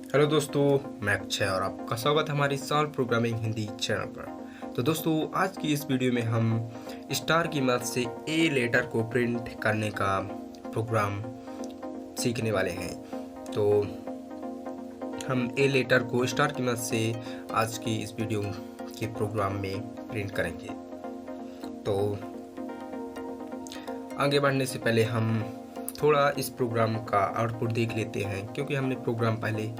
Hello दोस्तों, मैं अक्षय और आपका स्वागत है हमारी सॉल्व प्रोग्रामिंग हिंदी चैनल पर। तो दोस्तों, आज की इस वीडियो में हम स्टार की मदद से ए लेटर को प्रिंट करने का प्रोग्राम सीखने वाले हैं। तो हम ए लेटर को स्टार की मदद से आज की इस वीडियो के प्रोग्राम में प्रिंट करेंगे। तो आगे बढ़ने से पहले हम थोड़ा इस प्रोग्राम का आउटपुट देख लेते हैं, क्योंकि हमने प्रोग्राम पहले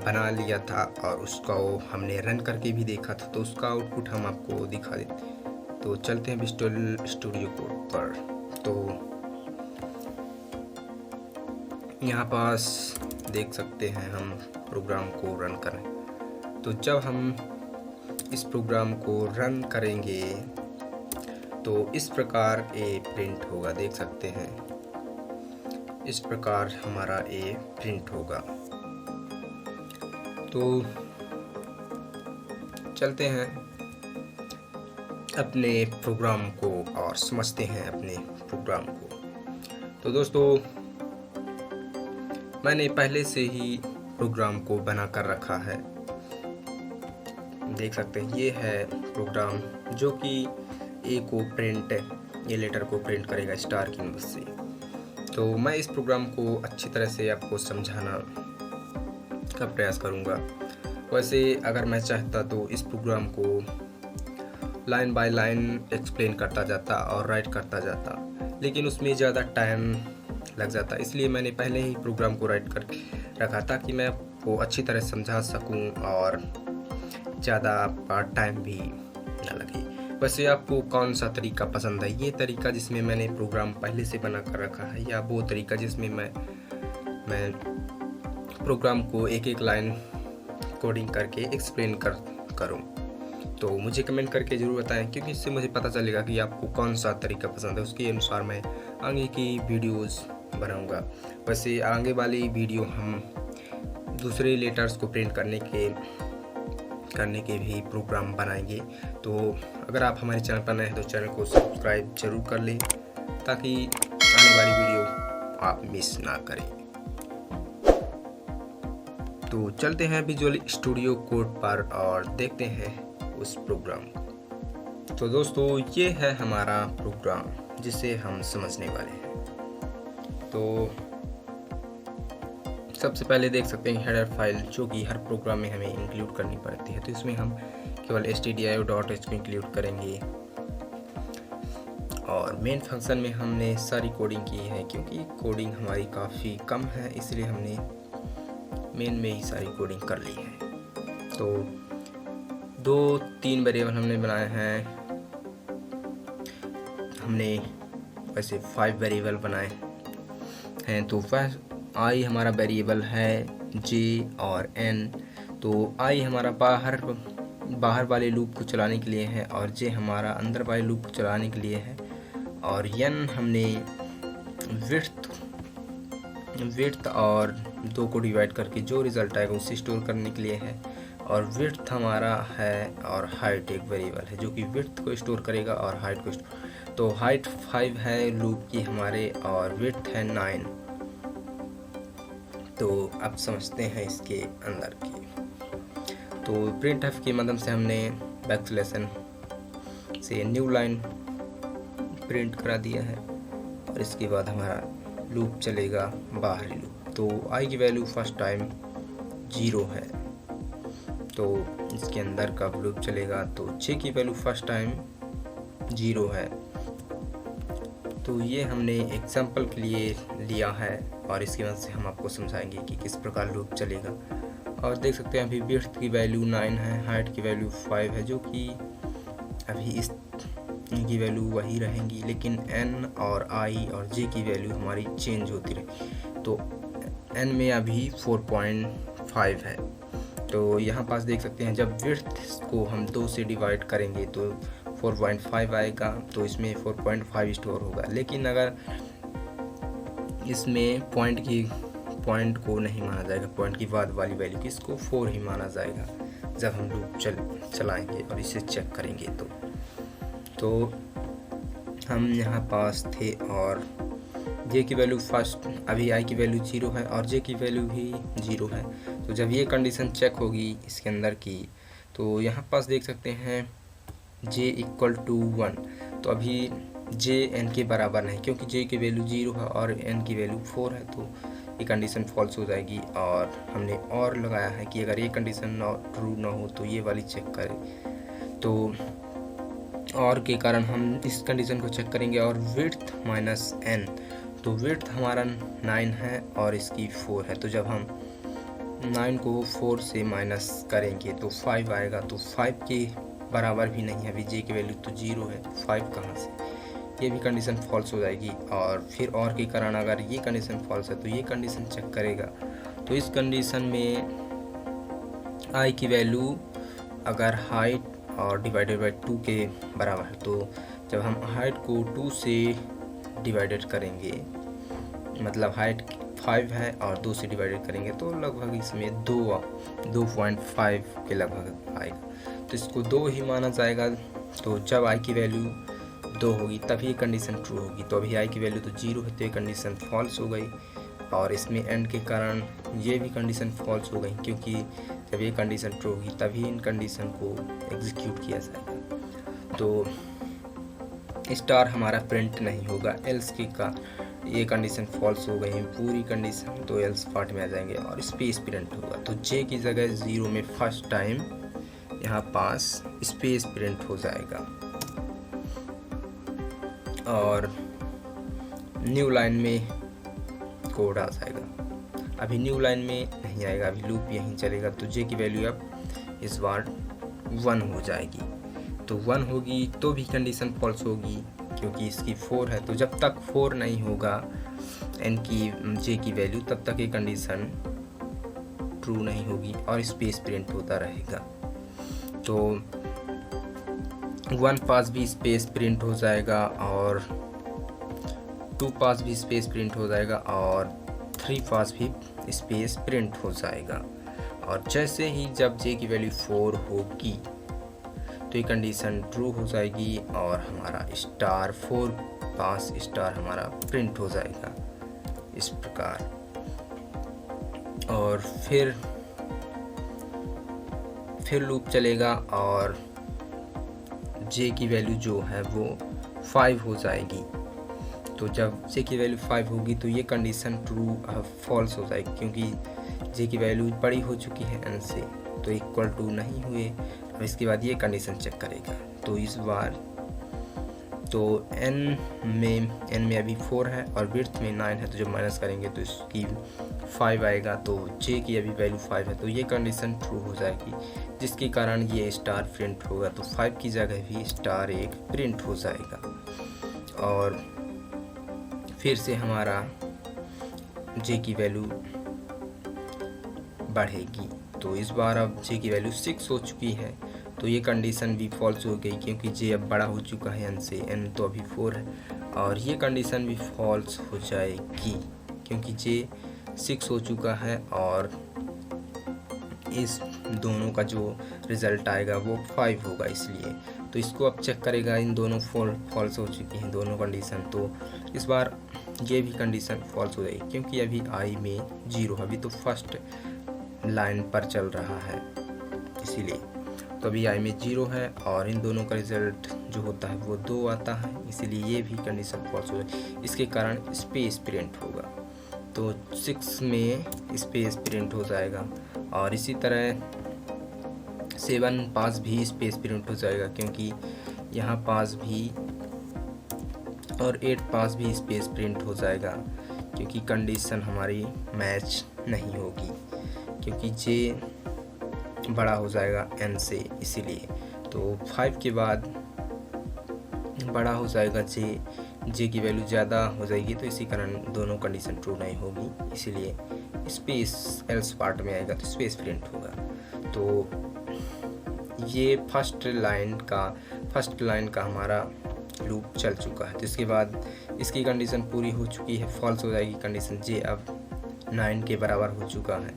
बना लिया था और उसको हमने रन करके भी देखा था, तो उसका आउटपुट हम आपको दिखा देते। तो चलते हैं विजुअल स्टूडियो कोड पर। तो यहाँ पास देख सकते हैं हम प्रोग्राम को रन करें। तो जब हम इस प्रोग्राम को रन करेंगे तो इस प्रकार ए प्रिंट होगा, देख सकते हैं इस प्रकार हमारा ए प्रिंट होगा। तो चलते हैं अपने प्रोग्राम को और समझते हैं अपने प्रोग्राम को। तो दोस्तों, मैंने पहले से ही प्रोग्राम को बना कर रखा है, देख सकते हैं ये है प्रोग्राम जो कि ए लेटर को प्रिंट करेगा स्टार की मदद से। तो मैं इस प्रोग्राम को अच्छी तरह से आपको समझाना का प्रयास करूंगा। वैसे अगर मैं चाहता तो इस प्रोग्राम को लाइन बाय लाइन एक्सप्लेन करता जाता और राइट करता जाता, लेकिन उसमें ज़्यादा टाइम लग जाता। इसलिए मैंने पहले ही प्रोग्राम को राइट कर रखा ताकि मैं आपको अच्छी तरह समझा सकूं और ज़्यादा टाइम भी ना लगे। वैसे आपको कौन सा तरीका पसंद है, ये तरीका जिसमें मैंने प्रोग्राम पहले से बना कर रखा है, या वो तरीका जिसमें मैं प्रोग्राम को एक एक लाइन कोडिंग करके एक्सप्लेन करूं? तो मुझे कमेंट करके ज़रूर बताएं, क्योंकि इससे मुझे पता चलेगा कि आपको कौन सा तरीका पसंद है। उसके अनुसार मैं आगे की वीडियोस बनाऊंगा। वैसे आगे वाली वीडियो हम दूसरे लेटर्स को प्रिंट करने के भी प्रोग्राम बनाएंगे। तो अगर आप हमारे चैनल पर नए हैं तो चैनल को सब्सक्राइब जरूर कर लें, ताकि आने वाली वीडियो आप मिस ना करें। तो चलते हैं विजुअल स्टूडियो कोड पर और देखते हैं उस प्रोग्राम को। तो दोस्तों, ये है हमारा प्रोग्राम जिसे हम समझने वाले हैं। तो सबसे पहले देख सकते हैं हेडर फाइल, जो कि हर प्रोग्राम में हमें इंक्लूड करनी पड़ती है। तो इसमें हम केवल stdio.h को इंक्लूड करेंगे और मेन फंक्शन में हमने सारी कोडिंग की है, क्योंकि कोडिंग हमारी काफ़ी कम है, इसलिए हमने मेन में ही सारी कोडिंग कर ली है। तो 2-3 वेरिएबल हमने बनाए हैं, हमने वैसे 5 वेरिएबल बनाए हैं। तो आई हमारा वेरिएबल है, जे और एन। तो आई हमारा बाहर वाले लूप को चलाने के लिए है और जे हमारा अंदर वाले लूप को चलाने के लिए है, और एन हमने विड्थ और 2 को डिवाइड करके जो रिजल्ट आएगा उसे स्टोर करने के लिए है, और विड्थ हमारा है और हाइट एक वेरिएबल है जो कि विड्थ को स्टोर करेगा और हाइट को स्टोर। तो हाइट 5 है लूप की हमारे और विड्थ है 9। तो अब समझते हैं इसके अंदर की। तो प्रिंटफ की मदद से हमने बैकस्लैश से न्यू लाइन प्रिंट करा दिया है, और इसके बाद हमारा लूप चलेगा बाहरी लूप। तो आई की वैल्यू फर्स्ट टाइम 0 है, तो इसके अंदर का लूप चलेगा। तो जे की वैल्यू फर्स्ट टाइम 0 है। तो ये हमने एग्जाम्पल के लिए लिया है, और इसकी मदद से हम आपको समझाएंगे कि किस प्रकार लूप चलेगा। और देख सकते हैं अभी विड्थ की वैल्यू 9 है, हाइट की वैल्यू 5 है, जो कि अभी इनकी वैल्यू वही रहेंगी, लेकिन n और i और j की वैल्यू हमारी चेंज होती रही। तो n में अभी 4.5 है। तो यहाँ पास देख सकते हैं जब विड्थ को हम 2 से डिवाइड करेंगे तो 4.5 आएगा, तो इसमें 4.5 स्टोर होगा। लेकिन अगर इसमें पॉइंट को नहीं माना जाएगा, पॉइंट की बाद वाली वैल्यू की, इसको 4 ही माना जाएगा जब हम लूप चलाएंगे और इसे चेक करेंगे। तो हम यहाँ पास थे और जे की वैल्यू फर्स्ट, अभी आई की वैल्यू 0 है और जे की वैल्यू भी 0 है। तो जब ये कंडीशन चेक होगी इसके अंदर की, तो यहाँ पास देख सकते हैं जे इक्वल टू 1। तो अभी जे एन के बराबर नहीं, क्योंकि जे की वैल्यू 0 है और एन की वैल्यू 4 है, तो ये कंडीशन फॉल्स हो जाएगी। और हमने और लगाया है कि अगर ये कंडीशन ट्रू ना हो तो ये वाली चेक करें। तो और के कारण हम इस कंडीशन को चेक करेंगे। और विड्थ माइनस एन, तो विड्थ हमारा 9 है और इसकी 4 है। तो जब हम 9 को 4 से माइनस करेंगे तो 5 आएगा। तो 5 के बराबर भी नहीं है, अभी जे की वैल्यू तो 0 है, 5 कहाँ से, ये भी कंडीशन फॉल्स हो जाएगी। और फिर और के कारण अगर ये कंडीशन फॉल्स है तो ये कंडीशन चेक करेगा। तो इस कंडीशन में आई की वैल्यू अगर हाइट और डिवाइडेड बाई 2 के बराबर है, तो जब हम हाइट को 2 से डिवाइडेड करेंगे, मतलब हाइट 5 है और 2 से डिवाइडेड करेंगे तो लगभग इसमें 2.5 के लगभग आएगा। तो इसको 2 ही माना जाएगा। तो जब आई की वैल्यू 2 होगी तभी ये कंडीशन ट्रू होगी। तो अभी आई की वैल्यू तो 0 है, तो ये कंडीशन फॉल्स हो गई। और इसमें एंड के कारण ये भी कंडीशन फॉल्स हो गई, क्योंकि जब ये कंडीशन ट्रू होगी तभी इन कंडीशन को एग्जीक्यूट किया जाएगा। तो स्टार हमारा प्रिंट नहीं होगा, एल्स के का ये कंडीशन फॉल्स हो गई पूरी कंडीशन, तो एल्स पार्ट में आ जाएंगे और स्पेस प्रिंट होगा। तो जे की जगह 0 में फर्स्ट टाइम यहाँ पास स्पेस प्रिंट हो जाएगा और न्यू लाइन में कोड आ जाएगा। अभी न्यू लाइन में नहीं आएगा, अभी लूप यहीं चलेगा। तो जे की वैल्यू अब इस बार 1 हो जाएगी। तो 1 होगी तो भी कंडीशन फॉल्स होगी, क्योंकि इसकी 4 है। तो जब तक 4 नहीं होगा एन की जे की वैल्यू, तब तक ये कंडीशन ट्रू नहीं होगी और स्पेस प्रिंट होता रहेगा। तो 1 पास भी स्पेस प्रिंट हो जाएगा और 2 पास भी स्पेस प्रिंट हो जाएगा और 3 पास भी स्पेस प्रिंट हो जाएगा। और जैसे ही जब जे की वैल्यू 4 होगी तो ये कंडीशन ट्रू हो जाएगी और हमारा स्टार 4 पास स्टार हमारा प्रिंट हो जाएगा इस प्रकार। और फिर लूप चलेगा और जे की वैल्यू जो है वो 5 हो जाएगी। तो जब जे की वैल्यू 5 होगी तो ये कंडीशन ट्रू फॉल्स हो जाएगी, क्योंकि जे की वैल्यू बड़ी हो चुकी है एन से, तो इक्वल टू नहीं हुए। अब इसके बाद ये कंडीशन चेक करेगा। तो इस बार तो एन में अभी 4 है और विड्थ में 9 है, तो जब माइनस करेंगे तो इसकी 5 आएगा। तो जे की अभी वैल्यू 5 है, तो ये कंडीशन ट्रू हो जाएगी, जिसके कारण ये स्टार प्रिंट होगा। तो 5 की जगह भी स्टार 1 प्रिंट हो जाएगा। और फिर से हमारा जे की वैल्यू बढ़ेगी। तो इस बार अब जे की वैल्यू 6 हो चुकी है, तो ये कंडीशन भी फॉल्स हो गई, क्योंकि जे अब बड़ा हो चुका है एन से, एन तो अभी 4 है। और ये कंडीशन भी फॉल्स हो जाएगी, क्योंकि जे 6 हो चुका है और इस दोनों का जो रिज़ल्ट आएगा वो 5 होगा, इसलिए। तो इसको अब चेक करेगा, इन दोनों फॉल्स हो चुकी हैं दोनों कंडीशन। तो इस बार ये भी कंडीशन फॉल्स हो जाएगी, क्योंकि अभी आई में 0 है, अभी तो फर्स्ट लाइन पर चल रहा है, इसीलिए। तो अभी आई में 0 है और इन दोनों का रिजल्ट जो होता है वो 2 आता है, इसीलिए ये भी कंडीशन फॉल्स हो जाएगी। इसके कारण स्पेस प्रिंट होगा, तो 6 में स्पेस प्रिंट हो जाएगा। और इसी तरह 7 पास भी स्पेस प्रिंट हो जाएगा, क्योंकि यहाँ पास भी, और 8 पास भी स्पेस प्रिंट हो जाएगा, क्योंकि कंडीशन हमारी मैच नहीं होगी, क्योंकि जे बड़ा हो जाएगा एन से, इसीलिए। तो 5 के बाद बड़ा हो जाएगा जे की वैल्यू ज़्यादा हो जाएगी, तो इसी कारण दोनों कंडीशन ट्रू नहीं होगी, इसीलिए स्पेस एल्स पार्ट में आएगा तो स्पेस प्रिंट होगा। तो ये फर्स्ट लाइन का हमारा लूप चल चुका है। तो इसके बाद इसकी कंडीशन पूरी हो चुकी है, फॉल्स हो जाएगी कंडीशन, जे अब 9 के बराबर हो चुका है,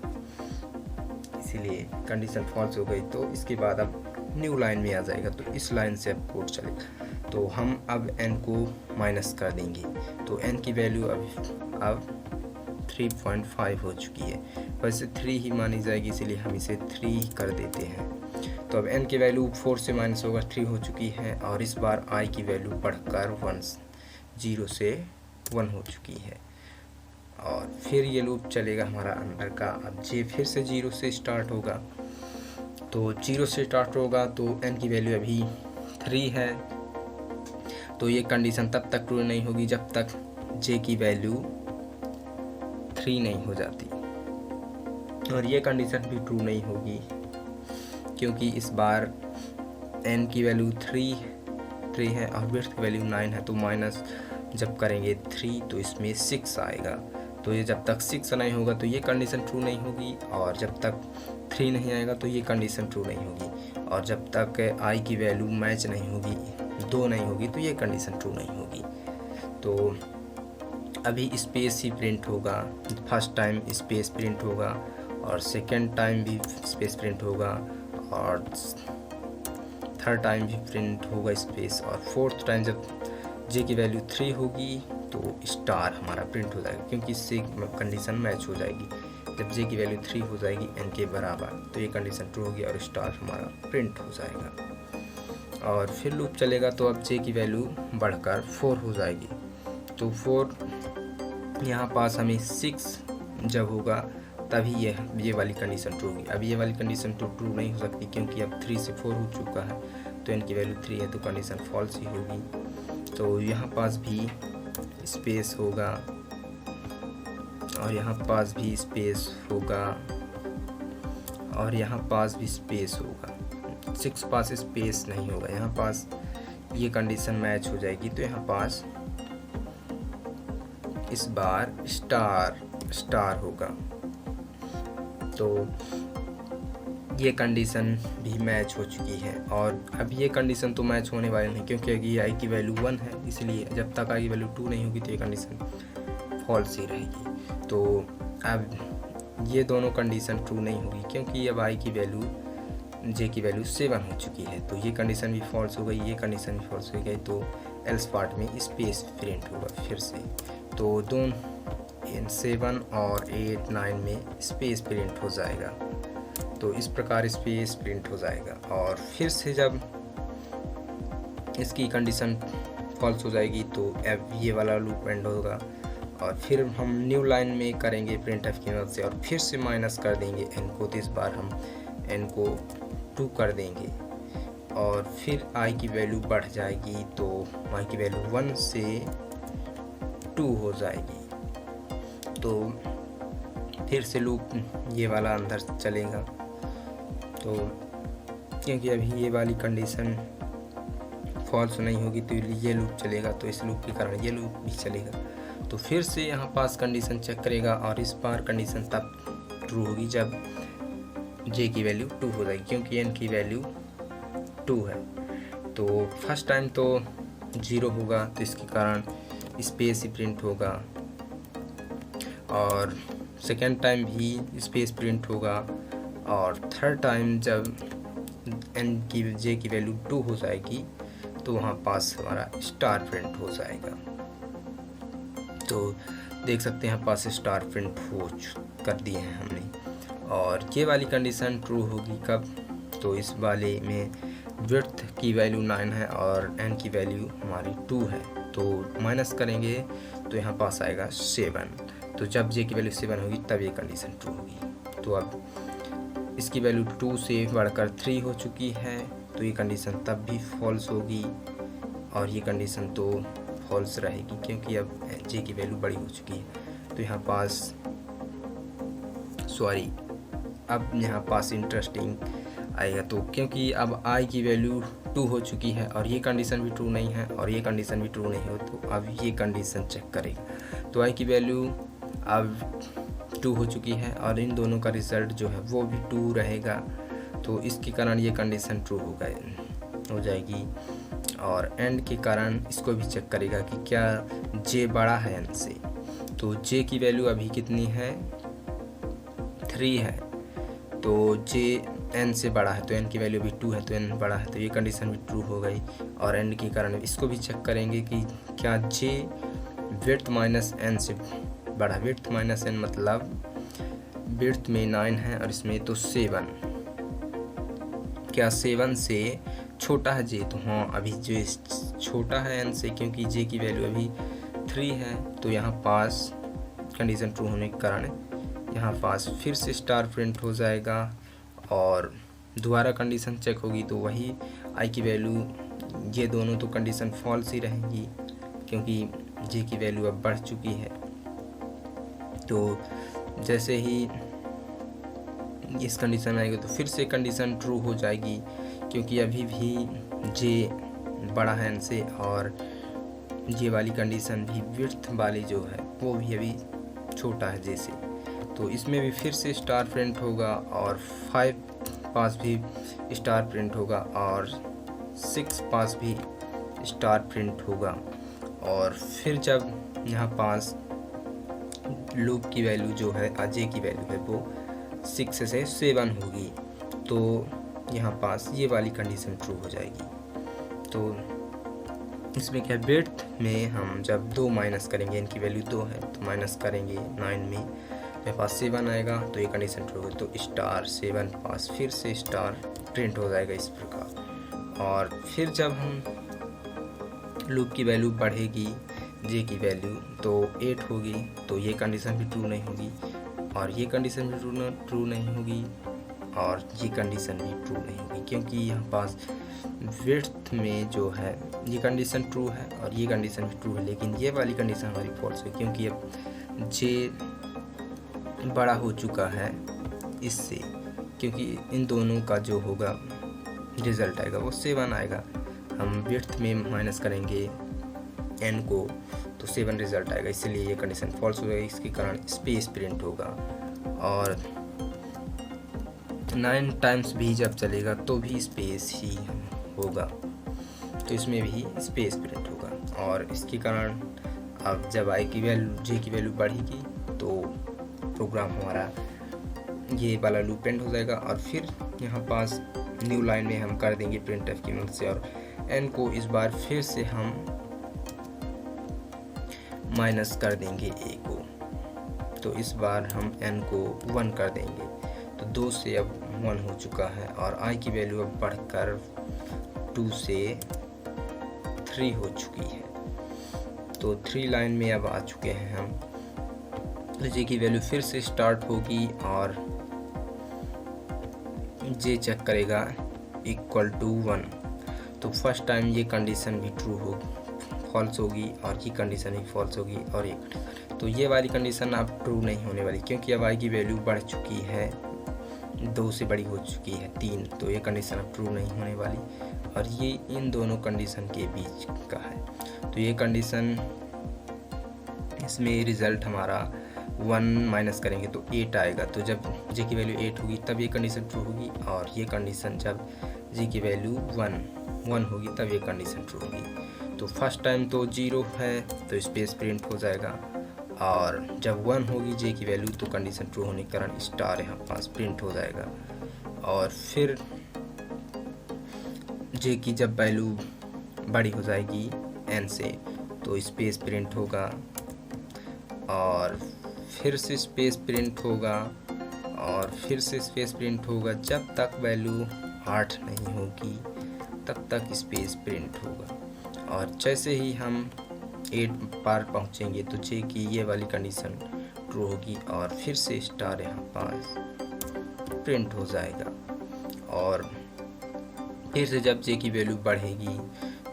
इसीलिए कंडीशन फॉल्स हो गई। तो इसके बाद अब न्यू लाइन में आ जाएगा, तो इस लाइन से अब कोड चलेगा। तो हम अब n को माइनस कर देंगे, तो n की वैल्यू अब 3.5 हो चुकी है। वैसे 3 ही मानी जाएगी, इसलिए हम इसे 3 कर देते हैं। तो अब n की वैल्यू 4 से माइनस होगा 3 हो चुकी है, और इस बार i की वैल्यू बढ़कर 0 से 1 हो चुकी है। और फिर ये लूप चलेगा हमारा अंदर का। अब j फिर से 0 से स्टार्ट होगा, तो 0 से स्टार्ट होगा तो n की वैल्यू अभी 3 है। तो ये कंडीशन तब तक ट्रू नहीं होगी जब तक j की वैल्यू 3 नहीं हो जाती, और ये कंडीशन भी ट्रू नहीं होगी क्योंकि इस बार n की वैल्यू 3 है और विड्थ की वैल्यू 9 है। तो माइनस जब करेंगे 3 तो इसमें 6 आएगा। तो ये जब तक 6 नहीं होगा तो ये कंडीशन ट्रू नहीं होगी, और जब तक 3 नहीं आएगा तो ये कंडीशन ट्रू नहीं होगी, और जब तक i की वैल्यू मैच नहीं होगी, 2 नहीं होगी, तो ये कंडीशन ट्रू नहीं होगी। तो अभी स्पेस ही प्रिंट होगा, फर्स्ट टाइम स्पेस प्रिंट होगा, और सेकेंड टाइम भी स्पेस प्रिंट होगा, और थर्ड टाइम भी प्रिंट होगा स्पेस, और फोर्थ टाइम जब j की वैल्यू 3 होगी तो स्टार हमारा प्रिंट हो जाएगा, क्योंकि इससे कंडीशन मैच हो जाएगी। जब j की वैल्यू 3 हो जाएगी n के बराबर तो ये कंडीशन ट्रू होगी और स्टार हमारा प्रिंट हो जाएगा। और फिर लूप चलेगा, तो अब j की वैल्यू बढ़कर 4 हो जाएगी। तो 4 यहाँ पास हमें 6 जब होगा तभी ये वाली कंडीशन ट्रू होगी। अब ये वाली कंडीशन तो ट्रू नहीं हो सकती क्योंकि अब 3 से 4 हो चुका है, तो n की वैल्यू 3 है, तो कंडीशन फॉल्स ही होगी। तो यहाँ पास भी स्पेस होगा, और यहाँ पास भी स्पेस होगा, और यहाँ पास भी स्पेस होगा। 6 पास स्पेस नहीं होगा, यहाँ पास ये कंडीशन मैच हो जाएगी। तो यहाँ पास इस बार स्टार होगा, तो ये कंडीशन भी मैच हो चुकी है। और अब ये कंडीशन तो मैच होने वाली नहीं क्योंकि ये i की वैल्यू 1 है, इसलिए जब तक i की वैल्यू 2 नहीं होगी तो ये कंडीशन फॉल्स ही रहेगी। तो अब ये दोनों कंडीशन ट्रू नहीं होगी क्योंकि अब i की वैल्यू j की वैल्यू 7 हो चुकी है, तो ये कंडीशन भी फॉल्स हो गई, ये कंडीशन भी फॉल्स हो गई। तो एल्स पार्ट में स्पेस प्रिंट होगा फिर से। तो दोनों 7 और 8 9 में स्पेस प्रिंट हो जाएगा। तो इस प्रकार स्पेस प्रिंट हो जाएगा, और फिर से जब इसकी कंडीशन फॉल्स हो जाएगी तो अब ये वाला लूप एंड होगा, और फिर हम न्यू लाइन में करेंगे प्रिंटफ की मदद से, और फिर से माइनस कर देंगे n को। तो इस बार हम n को 2 कर देंगे, और फिर i की वैल्यू बढ़ जाएगी, तो i की वैल्यू 1 से 2 हो जाएगी। तो फिर से लूप ये वाला अंदर चलेगा, तो क्योंकि अभी ये वाली कंडीशन फॉल्स नहीं होगी तो ये लूप चलेगा, तो इस लूप के कारण ये लूप भी चलेगा। तो फिर से यहाँ पास कंडीशन चेक करेगा, और इस बार कंडीशन तब ट्रू होगी जब j की वैल्यू 2 हो जाएगी, क्योंकि n की वैल्यू 2 है। तो फर्स्ट टाइम तो 0 होगा, तो इसके कारण स्पेस ही प्रिंट होगा, और सेकेंड टाइम भी स्पेस प्रिंट होगा, और थर्ड टाइम जब j की वैल्यू 2 हो जाएगी तो वहाँ पास हमारा स्टार प्रिंट हो जाएगा। तो देख सकते हैं यहाँ पास स्टार प्रिंट कर दिए हैं हमने। और ये वाली कंडीशन ट्रू होगी कब, तो इस वाले में विड्थ की वैल्यू 9 है और n की वैल्यू हमारी 2 है, तो माइनस करेंगे तो यहाँ पास आएगा 7। तो जब j की वैल्यू 7 होगी तब ये कंडीशन ट्रू होगी। तो अब इसकी वैल्यू 2 से बढ़कर 3 हो चुकी है, तो ये कंडीशन तब भी फॉल्स होगी, और ये कंडीशन तो फॉल्स रहेगी क्योंकि अब j की वैल्यू बड़ी हो चुकी है। तो यहाँ पास अब यहाँ पास इंटरेस्टिंग आएगा, तो क्योंकि अब i की वैल्यू 2 हो चुकी है और ये कंडीशन भी ट्रू नहीं है और ये कंडीशन भी ट्रू नहीं हो, तो अब ये कंडीशन चेक करेगा। तो i की वैल्यू अब 2 हो चुकी है और इन दोनों का रिजल्ट जो है वो भी 2 रहेगा, तो इसके कारण ये कंडीशन ट्रू हो जाएगी। और एंड के कारण इसको भी चेक करेगा कि क्या j बड़ा है n से। तो j की वैल्यू अभी कितनी है, 3 है, तो j n से बड़ा है तो n की वैल्यू भी 2 है तो n बड़ा है, तो ये कंडीशन भी ट्रू हो गई। और n के कारण इसको भी चेक करेंगे कि क्या j विड्थ माइनस n से बड़ा। विड्थ माइनस n मतलब विड्थ में 9 है और इसमें तो 7, क्या 7 से छोटा है j? तो हाँ, अभी j छोटा है n से, क्योंकि j की वैल्यू अभी 3 है। तो यहाँ पास कंडीशन ट्रू होने के कारण यहाँ पास फिर से स्टार प्रिंट हो जाएगा और दोबारा कंडीशन चेक होगी तो वही i की वैल्यू, ये दोनों तो कंडीशन फॉल्स ही रहेंगी क्योंकि j की वैल्यू अब बढ़ चुकी है। तो जैसे ही इस कंडीशन में आएगी तो फिर से कंडीशन ट्रू हो जाएगी क्योंकि अभी भी j बड़ा है n से और ये वाली कंडीशन भी विड्थ वाली जो है वो भी अभी छोटा है j से। तो इसमें भी फिर से स्टार प्रिंट होगा और 5 पास भी स्टार प्रिंट होगा और 6 पास भी स्टार प्रिंट होगा। और फिर जब यहाँ पास लूप की वैल्यू जो है j की वैल्यू है वो 6 से 7 होगी तो यहाँ पास ये वाली कंडीशन ट्रू हो जाएगी। तो इसमें क्या, विड्थ में हम जब 2 माइनस करेंगे, इनकी वैल्यू 2 है तो माइनस करेंगे 9 में, मेरे पास 7 आएगा तो ये कंडीशन ट्रू होगी। तो स्टार 7 पास फिर से स्टार प्रिंट हो जाएगा इस प्रकार। और फिर जब हम लूप की वैल्यू बढ़ेगी j की वैल्यू तो 8 होगी तो ये कंडीशन भी ट्रू नहीं होगी और ये कंडीशन भी ट्रू नहीं होगी और ये कंडीशन भी ट्रू नहीं होगी क्योंकि यहाँ पास विड्थ में जो है ये कंडीशन ट्रू है और ये कंडीशन भी ट्रू है, लेकिन ये वाली कंडीशन हमारी फॉल्स है क्योंकि अब j बड़ा हो चुका है इससे, क्योंकि इन दोनों का जो होगा रिजल्ट आएगा वो 7 आएगा। हम विड्थ में माइनस करेंगे n को तो 7 रिजल्ट आएगा, इसलिए ये कंडीशन फॉल्स हो जाएगी। इसके कारण स्पेस प्रिंट होगा और 9 टाइम्स भी जब चलेगा तो भी स्पेस ही होगा, तो इसमें भी स्पेस प्रिंट होगा। और इसके कारण अब जब i की वैल्यू j की वैल्यू बढ़ेगी तो प्रोग्राम हमारा ये वाला लूप प्रिंट हो जाएगा। और फिर यहाँ पास न्यू लाइन में हम कर देंगे प्रिंट एफ की मदद से और n को इस बार फिर से हम माइनस कर देंगे a को, तो इस बार हम n को 1 कर देंगे तो 2 से अब 1 हो चुका है और i की वैल्यू अब बढ़कर 2 से 3 हो चुकी है। तो 3 लाइन में अब आ चुके हैं हम। तो j की वैल्यू फिर से स्टार्ट होगी और j चेक करेगा इक्वल टू 1, तो फर्स्ट टाइम ये कंडीशन भी ट्रू हो फॉल्स होगी और ये कंडीशन भी फॉल्स होगी और ये, तो ये वाली कंडीशन अब ट्रू नहीं होने वाली क्योंकि अब i की वैल्यू बढ़ चुकी है, 2 से बड़ी हो चुकी है 3, तो ये कंडीशन अब ट्रू नहीं होने वाली और ये इन दोनों कंडीशन के बीच का है। तो ये कंडीशन, इसमें रिज़ल्ट हमारा 1 माइनस करेंगे तो 8 आएगा, तो जब j की वैल्यू 8 होगी तब ये कंडीशन ट्रू होगी और ये कंडीशन जब j की वैल्यू 1 होगी तब ये कंडीशन ट्रू होगी। तो फर्स्ट टाइम तो 0 है तो स्पेस प्रिंट हो जाएगा और जब 1 होगी j की वैल्यू तो कंडीशन ट्रू होने के कारण स्टार यहाँ पास प्रिंट हो जाएगा। और फिर j की जब वैल्यू बड़ी हो जाएगी n से तो स्पेस प्रिंट होगा और फिर से स्पेस प्रिंट होगा और फिर से स्पेस प्रिंट होगा, जब तक वैल्यू 8 नहीं होगी तब तक स्पेस प्रिंट होगा। और जैसे ही हम 8 पार पहुंचेंगे तो j की ये वाली कंडीशन ट्रू होगी और फिर से स्टार यहाँ पास प्रिंट हो जाएगा। और फिर से जब j की वैल्यू बढ़ेगी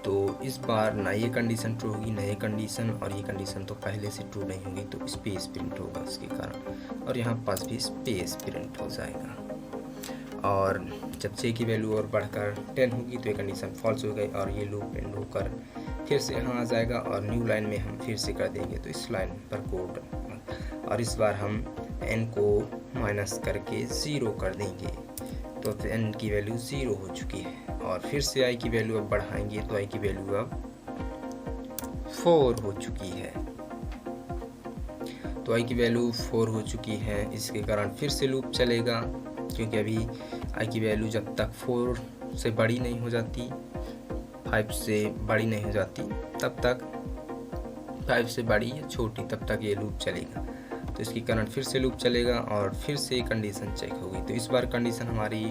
तो इस बार ना ये कंडीशन ट्रू होगी ना ये कंडीशन, और ये कंडीशन तो पहले से ट्रू नहीं होगी तो स्पेस प्रिंट होगा इसके कारण, और यहाँ पास भी स्पेस प्रिंट हो जाएगा। और जब j की वैल्यू और बढ़कर 10 होगी तो ये कंडीशन फॉल्स हो गई और ये लूप एंड होकर फिर से यहाँ आ जाएगा और न्यू लाइन में हम फिर से कर देंगे तो इस लाइन पर कोड, और इस बार हम n को माइनस करके 0 कर देंगे तो n की वैल्यू 0 हो चुकी है। और फिर से i की वैल्यू अब बढ़ाएंगे तो i की वैल्यू अब 4 हो चुकी है, तो i की वैल्यू 4 हो चुकी है। इसके कारण फिर से लूप चलेगा क्योंकि अभी आई की वैल्यू जब तक 4 से बड़ी नहीं हो जाती, 5 से बड़ी नहीं हो जाती, तब तक 5 से बड़ी या छोटी तब तक ये लूप चलेगा। तो इसके कारण फिर से लूप चलेगा और फिर से कंडीशन चेक होगी। तो इस बार कंडीशन हमारी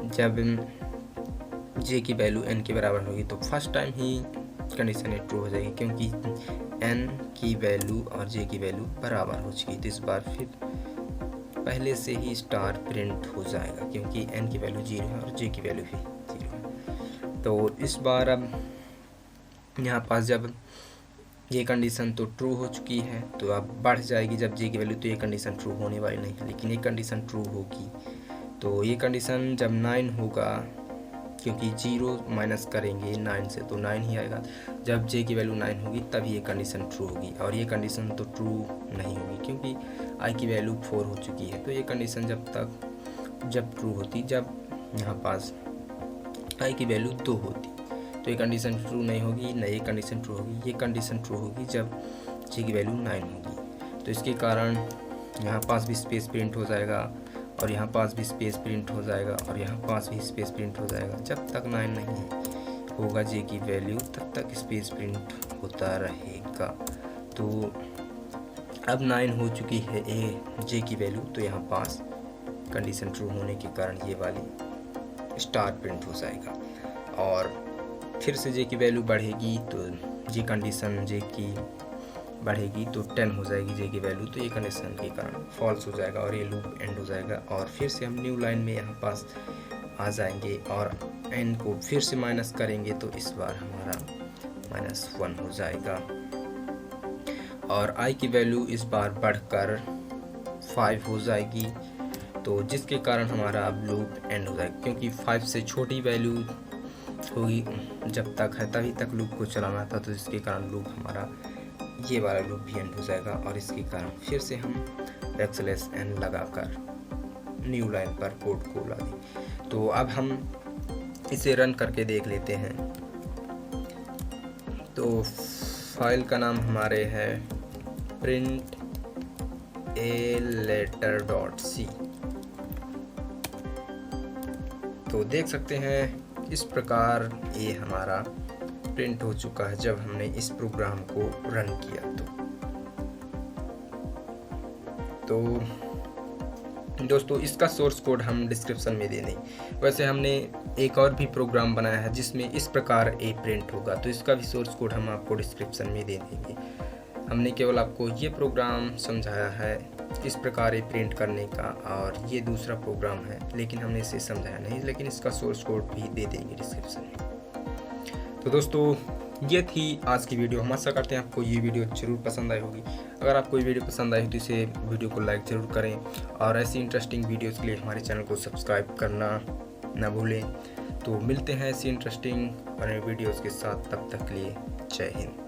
जब जे की वैल्यू n के बराबर होगी तो फर्स्ट टाइम ही कंडीशन ये ट्रू हो जाएगी, क्योंकि n की वैल्यू और j की वैल्यू बराबर हो चुकी। तो इस बार फिर पहले से ही स्टार प्रिंट हो जाएगा, क्योंकि n की वैल्यू 0 है और j की वैल्यू भी 0 है। तो इस बार अब यहाँ पास जब ये कंडीशन तो ट्रू हो चुकी है, तो अब बढ़ जाएगी जब j की वैल्यू, तो ये कंडीशन ट्रू होने वाली नहीं है, लेकिन ये कंडीशन ट्रू होगी। तो ये कंडीशन जब 9 होगा, क्योंकि 0 माइनस करेंगे 9 से तो 9 ही आएगा। जब j की वैल्यू 9 होगी तब ये कंडीशन ट्रू होगी, और ये कंडीशन तो ट्रू नहीं होगी क्योंकि i की वैल्यू 4 हो चुकी है। तो ये कंडीशन जब ट्रू होती, जब यहाँ पास i की वैल्यू 2 होती, तो ये कंडीशन ट्रू नहीं होगी, न ये कंडीशन ट्रू होगी। ये कंडीशन ट्रू होगी जब j की वैल्यू 9 होगी। तो इसके कारण यहाँ पास भी स्पेस प्रिंट हो जाएगा, और यहाँ पास भी स्पेस प्रिंट हो जाएगा, और यहाँ पास भी स्पेस प्रिंट हो जाएगा। जब तक 9 नहीं होगा j की वैल्यू, तब तक स्पेस प्रिंट होता रहेगा। तो अब 9 हो चुकी है j की वैल्यू, तो यहाँ पास कंडीशन ट्रू होने के कारण ये वाली स्टार प्रिंट हो जाएगा। और फिर से j की वैल्यू बढ़ेगी, तो जी कंडीशन j की बढ़ेगी तो 10 हो जाएगी j की वैल्यू, तो ये कंडीशन के कारण फॉल्स हो जाएगा और ये लूप एंड हो जाएगा। और फिर से हम न्यू लाइन में यहाँ पास आ जाएंगे और n को फिर से माइनस करेंगे, तो इस बार हमारा -1 हो जाएगा। और i की वैल्यू इस बार बढ़कर 5 हो जाएगी, तो जिसके कारण हमारा अब लूप एंड हो जाएगा, क्योंकि 5 से छोटी वैल्यू होगी जब तक है तभी तक लूप को चलाना था। तो इसके कारण लूप हमारा ये वाला लूप भी एंड हो जाएगा, और इसके कारण फिर से हम \n लगाकर न्यू लाइन पर कोड को ला दें। तो अब हम इसे रन करके देख लेते हैं। तो फाइल का नाम हमारे है print a letter.c। तो देख सकते हैं इस प्रकार ये हमारा प्रिंट हो चुका है जब हमने इस प्रोग्राम को रन किया। तो दोस्तों इसका सोर्स कोड हम डिस्क्रिप्शन में दे देंगे। वैसे हमने एक और भी प्रोग्राम बनाया है जिसमें इस प्रकार ए प्रिंट होगा, तो इसका भी सोर्स कोड हम आपको डिस्क्रिप्शन में दे देंगे। हमने केवल आपको ये प्रोग्राम समझाया है किस प्रकार ये प्रिंट करने का, और ये दूसरा प्रोग्राम है लेकिन हमने इसे समझाया नहीं, लेकिन इसका सोर्स कोड भी दे देंगे डिस्क्रिप्शन में। तो दोस्तों ये थी आज की वीडियो। हम आशा करते हैं आपको ये वीडियो जरूर पसंद आई होगी। अगर आपको ये वीडियो पसंद आई तो इसे वीडियो को लाइक ज़रूर करें, और ऐसी इंटरेस्टिंग वीडियोज़ के लिए हमारे चैनल को सब्सक्राइब करना ना भूलें। तो मिलते हैं ऐसी इंटरेस्टिंग और नई वीडियोज़ के साथ, तब तक के लिए जय हिंद।